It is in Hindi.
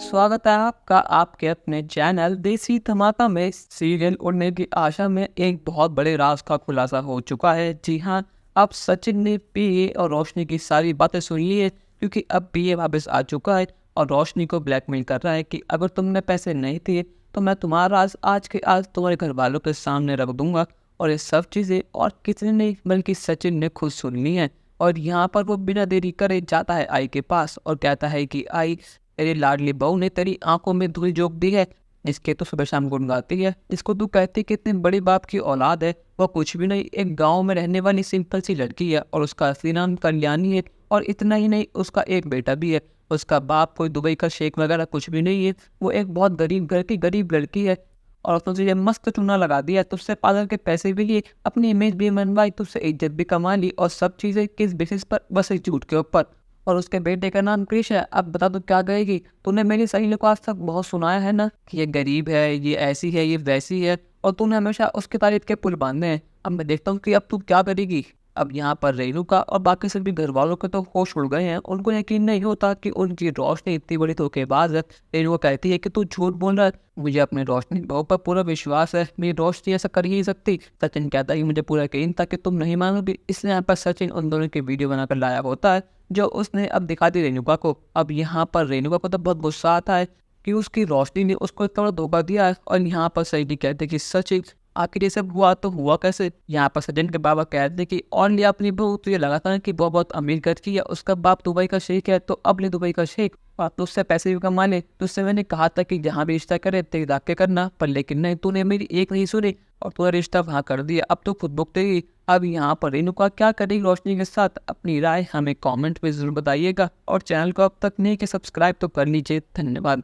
स्वागत है आपका आपके अपने चैनल देसी धमाका में। सीरियल उड़ने की आशा में एक बहुत बड़े राज का खुलासा हो चुका है। जी हाँ, अब सचिन ने पीए और रोशनी की सारी बातें सुन ली है, क्योंकि अब पीए वापस आ चुका है और रोशनी को ब्लैकमेल कर रहा है कि अगर तुमने पैसे नहीं दिए तो मैं तुम्हारा राज आज के आज तुम्हारे घर वालों के सामने रख दूंगा। और ये सब चीज़ें और किसी ने बल्कि सचिन ने खुद सुन ली है। और यहाँ पर वो बिना देरी करे जाता है आई के पास और कहता है कि आई, तेरी लाडली बहू ने तेरी आंखों में धूल झोंक दी है। इसके तो सुबह शाम गुनगुनाती है। इसको तू कहती कितने बड़े बाप की औलाद है, वो कुछ भी नहीं, एक गांव में रहने वाली सिंपल सी लड़की है और उसका असली नाम कल्याणी है। और इतना ही नहीं, उसका एक बेटा भी है। उसका बाप कोई दुबई का शेख वगैरह कुछ भी नहीं है, वो एक बहुत गरीब घर की गरीब लड़की है। और उसने तुझे मस्त चूना लगा दिया, तुझसे पार्लर के पैसे भी लिए, अपनी इमेज भी बनवाई, तुझसे इज्जत भी कमा ली, और सब चीज़ें किस बेसिस पर? बस एक झूठ के ऊपर। और उसके बेटे का नाम क्रिश है। अब बता तू क्या कहेगी? तूने मेरी सहेली को आज तक बहुत सुनाया है ना कि ये गरीब है, ये ऐसी है, ये वैसी है, और तूने हमेशा उसकी तारीफ के पुल बांधे हैं। अब मैं देखता हूँ कि अब तू क्या करेगी। अब यहाँ पर रेणुका और बाकी सभी घर वालों के तो होश उड़ गए हैं। उनको यकीन नहीं होता कि उनकी रोशनी इतनी बड़ी धोखेबाज है। रेणुका कहती है कि तू झूठ बोल रहा है, मुझे अपनी रोशनी बहू पर पूरा विश्वास है, मेरी रोशनी ऐसा कर ही नहीं सकती। सचिन कहता है कि मुझे पूरा यकीन था कि तुम नहीं मानोगी, इसलिए यहाँ पर सचिन उन दोनों की वीडियो बनाकर लाया होता है, जो उसने अब दिखा दी रेणुका को। अब यहाँ पर रेणुका को तो बहुत गुस्सा आता है कि उसकी रोशनी ने उसको इतना बड़ा धोखा दिया है। और यहाँ पर सही कहते हैं कि सचिन आखिर ये सब हुआ तो हुआ कैसे। यहाँ पर सचिन के बाबा कहते हैं कि और लिया अपनी बहू, तो ये लगा था कि वो बहुत अमीर घर की है, उसका बाप दुबई का शेख है, तो अब ले दुबई का शेख और तो उससे पैसे भी कमा ले। तो उससे मैंने कहा था कि जहाँ भी रिश्ता करे तेरी दाग के करना, पर लेकिन नहीं, तूने मेरी एक नहीं सुनी और तूने रिश्ता वहाँ कर दिया। अब तो खुद भुगतेगी। अब यहाँ पर रेणुका क्या करेगी रोशनी के साथ? अपनी राय हमें कमेंट में जरूर बताइएगा और चैनल को अब तक नहीं कि सब्सक्राइब तो कर लीजिए। धन्यवाद।